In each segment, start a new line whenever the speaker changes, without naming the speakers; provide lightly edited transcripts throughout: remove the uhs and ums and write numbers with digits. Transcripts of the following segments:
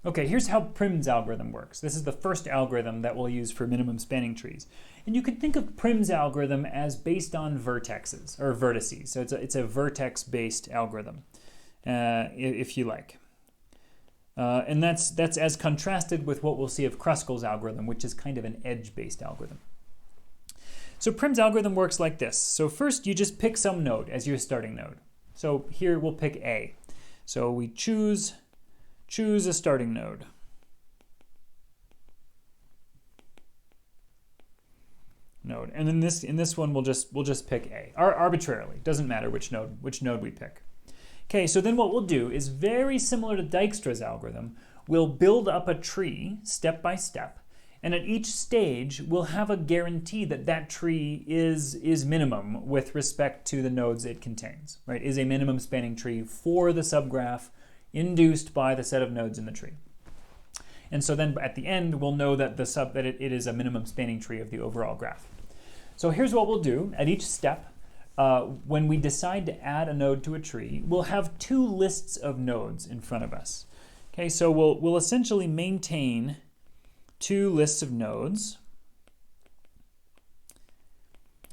Okay, here's how Prim's algorithm works. This is the first algorithm that we'll use for minimum spanning trees. And you can think of Prim's algorithm as based on vertexes, or vertices. So it's a vertex-based algorithm, if you like. And that's as contrasted with what we'll see of Kruskal's algorithm, which is kind of an edge-based algorithm. So Prim's algorithm works like this. So first you just pick some node as your starting node. So here we'll pick A. So we choose a starting node. And in this one we'll just pick A. Arbitrarily. Doesn't matter which node we pick. Okay, so then what we'll do is very similar to Dijkstra's algorithm. We'll build up a tree step by step, and at each stage we'll have a guarantee that that tree is minimum with respect to the nodes it contains, right? Is a minimum spanning tree for the subgraph induced by the set of nodes in the tree. And so then at the end we'll know that it is a minimum spanning tree of the overall graph. So here's what we'll do at each step. When we decide to add a node to a tree, we'll have two lists of nodes in front of us. Okay, so we'll essentially maintain two lists of nodes.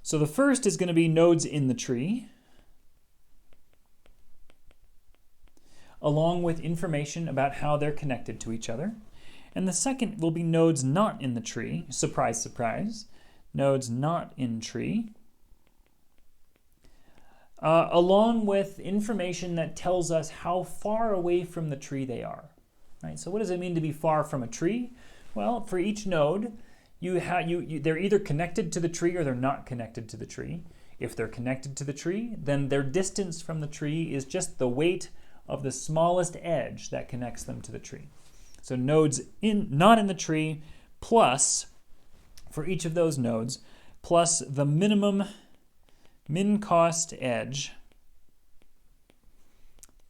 So the first is going to be nodes in the tree, along with information about how they're connected to each other. And the second will be nodes not in the tree. Surprise, surprise. Nodes not in tree. Along with information that tells us how far away from the tree they are. Right? So what does it mean to be far from a tree? Well, for each node, they're either connected to the tree or they're not connected to the tree. If they're connected to the tree, then their distance from the tree is just the weight of the smallest edge that connects them to the tree. So nodes not in the tree plus, for each of those nodes, plus the min cost edge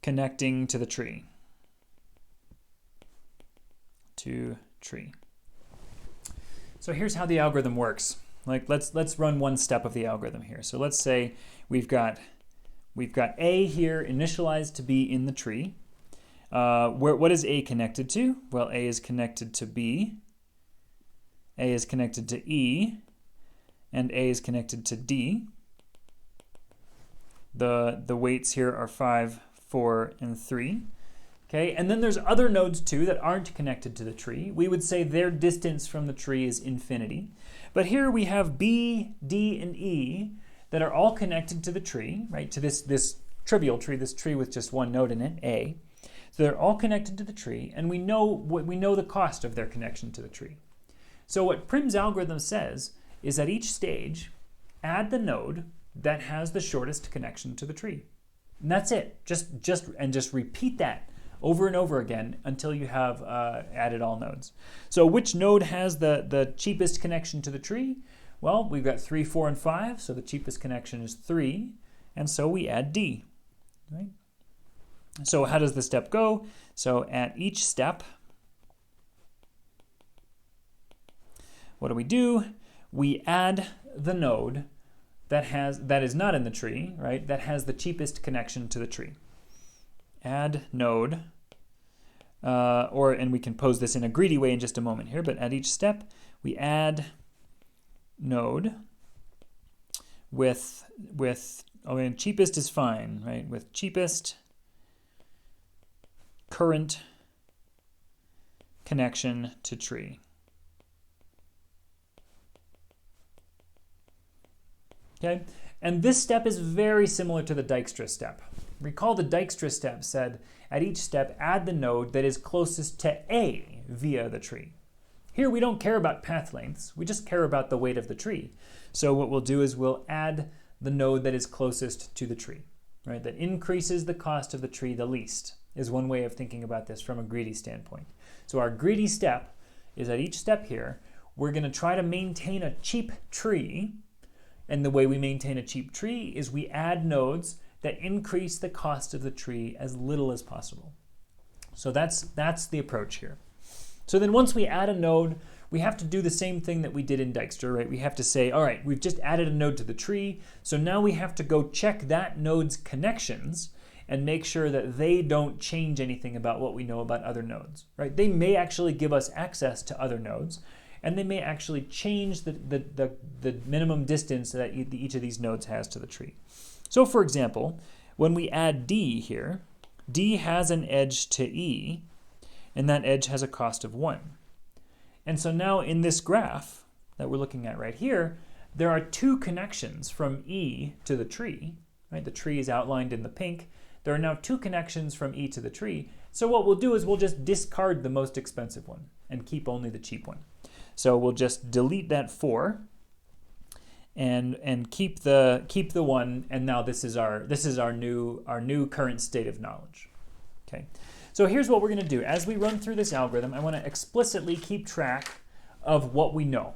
connecting to the tree. So here's how the algorithm works. Let's run one step of the algorithm here. So let's say we've got A here initialized to be in the tree. What is A connected to? Well, A is connected to B, A is connected to E, and A is connected to D. The weights here are 5, 4, and 3. Okay, and then there's other nodes too that aren't connected to the tree. We would say their distance from the tree is infinity. But here we have B, D, and E that are all connected to the tree, right? To this trivial tree, this tree with just one node in it, A. So they're all connected to the tree, and we know the cost of their connection to the tree. So what Prim's algorithm says is at each stage, add the node that has the shortest connection to the tree. And that's it. Just repeat that over and over again until you have added all nodes. So which node has the cheapest connection to the tree? Well, we've got 3, 4, and 5, so the cheapest connection is 3, and so we add D. Right? So how does the step go? So at each step, what do? We add the node that is not in the tree, right? That has the cheapest connection to the tree. Add node, and we can pose this in a greedy way in just a moment here, but at each step we add node with cheapest is fine, right? With cheapest current connection to tree. Okay, and this step is very similar to the Dijkstra step. Recall the Dijkstra step said, at each step, add the node that is closest to A via the tree. Here we don't care about path lengths, we just care about the weight of the tree. So what we'll do is we'll add the node that is closest to the tree, right? That increases the cost of the tree the least, is one way of thinking about this from a greedy standpoint. So our greedy step is at each step here, we're going to try to maintain a cheap tree. And the way we maintain a cheap tree is we add nodes that increase the cost of the tree as little as possible. So that's the approach here. So then once we add a node, we have to do the same thing that we did in Dijkstra, right? We have to say, all right, we've just added a node to the tree, so now we have to go check that node's connections and make sure that they don't change anything about what we know about other nodes, right? They may actually give us access to other nodes, and they may actually change the minimum distance that each of these nodes has to the tree. So for example, when we add D here, D has an edge to E, and that edge has a cost of 1. And so now in this graph that we're looking at right here, there are 2 connections from E to the tree, right? The tree is outlined in the pink. There are now 2 connections from E to the tree. So what we'll do is we'll just discard the most expensive one and keep only the cheap one. So we'll just delete that 4 and keep the 1, and now this is our new current state of knowledge. Okay. So here's what we're going to do. As we run through this algorithm, I want to explicitly keep track of what we know.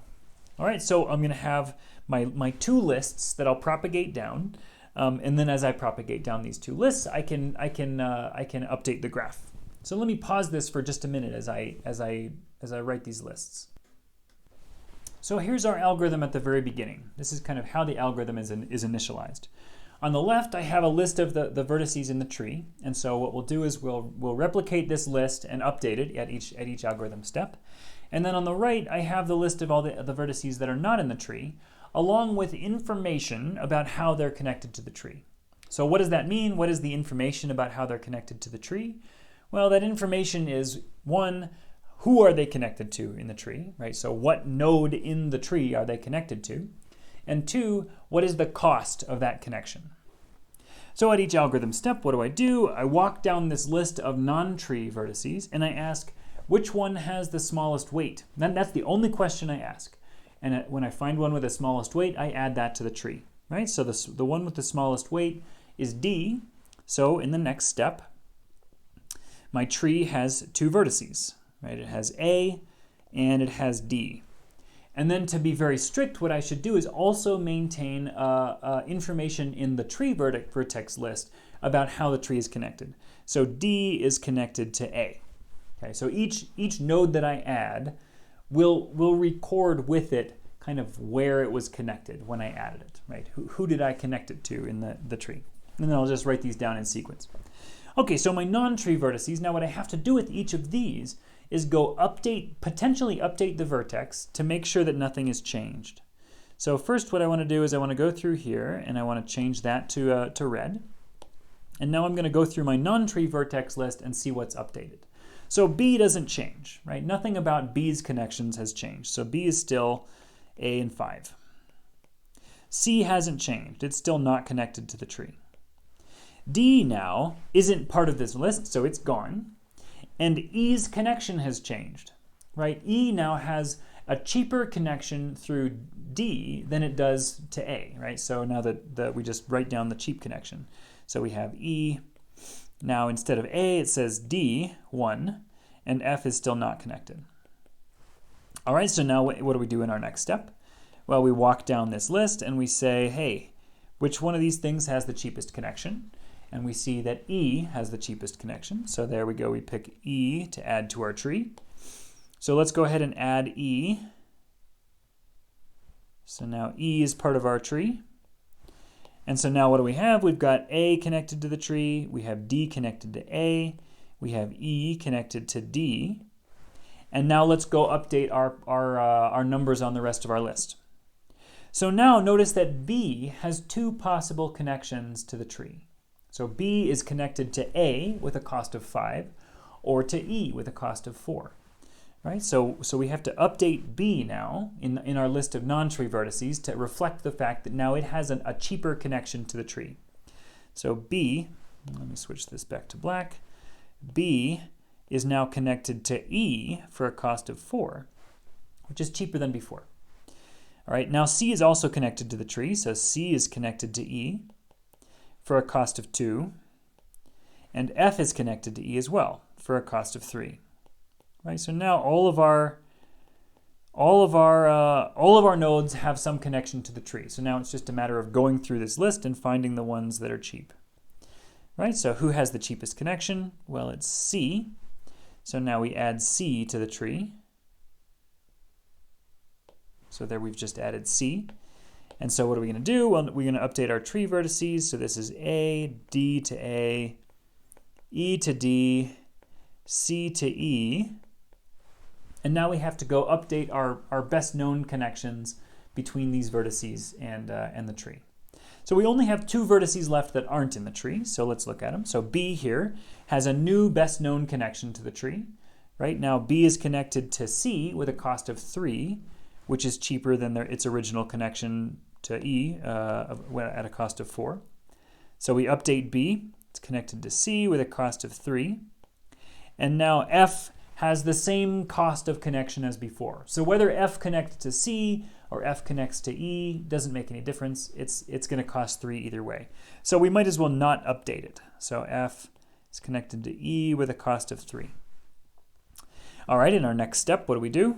All right, so I'm going to have my 2 lists that I'll propagate down, and then as I propagate down these 2 lists, I can update the graph. So let me pause this for just a minute as I write these lists. So here's our algorithm at the very beginning. This is kind of how the algorithm is initialized. On the left, I have a list of the vertices in the tree, and so what we'll do is we'll replicate this list and update it at each algorithm step. And then on the right, I have the list of all the vertices that are not in the tree, along with information about how they're connected to the tree. So what does that mean? What is the information about how they're connected to the tree? Well, that information is, 1, who are they connected to in the tree, right? So what node in the tree are they connected to? And 2, what is the cost of that connection? So at each algorithm step, what do? I walk down this list of non-tree vertices and I ask, which one has the smallest weight? Then that's the only question I ask. And when I find one with the smallest weight, I add that to the tree, right? So the one with the smallest weight is D. So in the next step, my tree has 2 vertices, right? It has A and it has D. And then to be very strict, what I should do is also maintain information in the tree vertex list about how the tree is connected. So D is connected to A. Okay, so each node that I add will record with it kind of where it was connected when I added it, right? Who did I connect it to in the tree? And then I'll just write these down in sequence. Okay, so my non-tree vertices, now what I have to do with each of these is go potentially update the vertex to make sure that nothing is changed. So first what I want to do is I want to go through here and I want to change that to red. And now I'm going to go through my non-tree vertex list and see what's updated. So B doesn't change, right? Nothing about B's connections has changed. So B is still A and 5. C hasn't changed. It's still not connected to the tree. D now isn't part of this list, so it's gone. And E's connection has changed, right? E now has a cheaper connection through D than it does to A, right? So now that we just write down the cheap connection. So we have E. Now instead of A, it says D1, and F is still not connected. All right, so now what do we do in our next step? Well, we walk down this list and we say, hey, which one of these things has the cheapest connection? And we see that E has the cheapest connection. So there we go, we pick E to add to our tree. So let's go ahead and add E. So now E is part of our tree. And so now what do we have? We've got A connected to the tree, we have D connected to A, we have E connected to D. And now let's go update our numbers on the rest of our list. So now notice that B has 2 possible connections to the tree. So B is connected to A with a cost of 5 or to E with a cost of 4. Right? So we have to update B now in our list of non-tree vertices to reflect the fact that now it has a cheaper connection to the tree. So B, let me switch this back to black, B is now connected to E for a cost of 4, which is cheaper than before. All right, now C is also connected to the tree, so C is connected to E for a cost of 2, and F is connected to E as well for a cost of 3. Right, so now all of our nodes have some connection to the tree. So now it's just a matter of going through this list and finding the ones that are cheap. Right, so who has the cheapest connection? Well, it's C. So now we add C to the tree. So there we've just added C. And so what are we going to do? Well, we're going to update our tree vertices. So this is A, D to A, E to D, C to E. And now we have to go update our best known connections between these vertices and the tree. So we only have 2 vertices left that aren't in the tree, so let's look at them. So B here has a new best known connection to the tree. Right now B is connected to C with a cost of 3, which is cheaper than its original connection to E at a cost of 4. So we update B, it's connected to C with a cost of 3. And now F has the same cost of connection as before. So whether F connects to C or F connects to E doesn't make any difference. It's going to cost 3 either way. So we might as well not update it. So F is connected to E with a cost of 3. All right, in our next step, what do?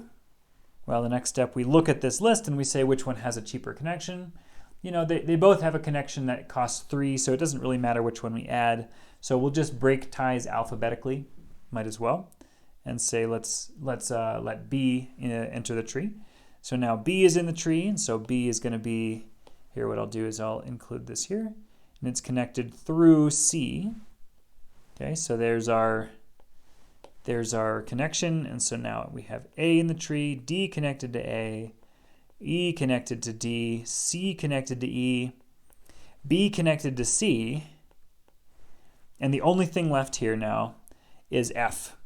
Well, the next step, we look at this list and we say which one has a cheaper connection. You know, they both have a connection that costs 3, so it doesn't really matter which one we add. So we'll just break ties alphabetically, might as well, and say let's let B enter the tree. So now B is in the tree, and so B is going to be, here what I'll do is I'll include this here, and it's connected through C. Okay, so there's our connection, and so now we have A in the tree, D connected to A, E connected to D, C connected to E, B connected to C, and the only thing left here now is F.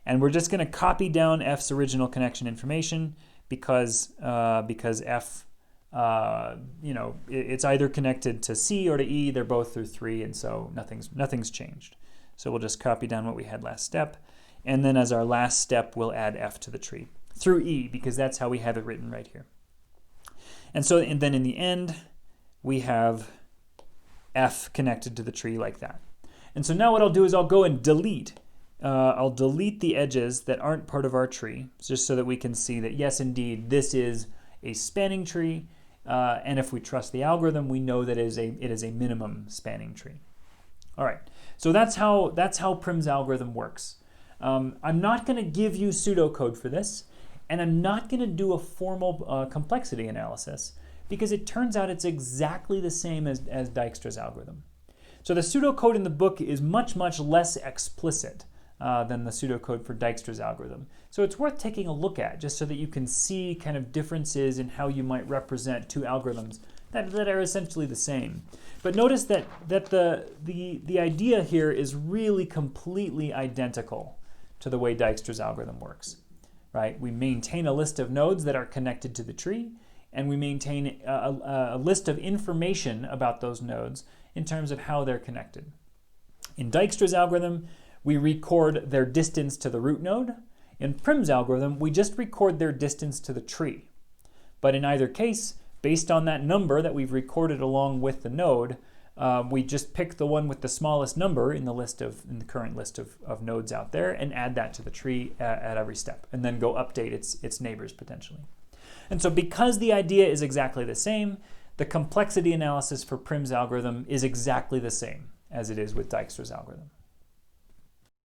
And we're just going to copy down F's original connection information because F, it's either connected to C or to E. They're both through 3, and so nothing's changed. So we'll just copy down what we had last step. And then as our last step, we'll add F to the tree through E, because that's how we have it written right here. And then in the end, we have F connected to the tree like that. And so now what I'll do is I'll go and delete. I'll delete the edges that aren't part of our tree, just so that we can see that, yes, indeed, this is a spanning tree. And if we trust the algorithm, we know that it is a minimum spanning tree. All right, so that's how Prim's algorithm works. I'm not going to give you pseudocode for this, and I'm not going to do a formal complexity analysis, because it turns out it's exactly the same as Dijkstra's algorithm. So the pseudocode in the book is much, much less explicit than the pseudocode for Dijkstra's algorithm. So it's worth taking a look at, just so that you can see kind of differences in how you might represent 2 algorithms that are essentially the same. But notice that the idea here is really completely identical to the way Dijkstra's algorithm works, right? We maintain a list of nodes that are connected to the tree, and we maintain a list of information about those nodes in terms of how they're connected. In Dijkstra's algorithm, we record their distance to the root node. In Prim's algorithm, we just record their distance to the tree. But in either case, based on that number that we've recorded along with the node, we just pick the one with the smallest number in the current list of nodes out there and add that to the tree at every step, and then go update its neighbors potentially. And so because the idea is exactly the same, the complexity analysis for Prim's algorithm is exactly the same as it is with Dijkstra's algorithm.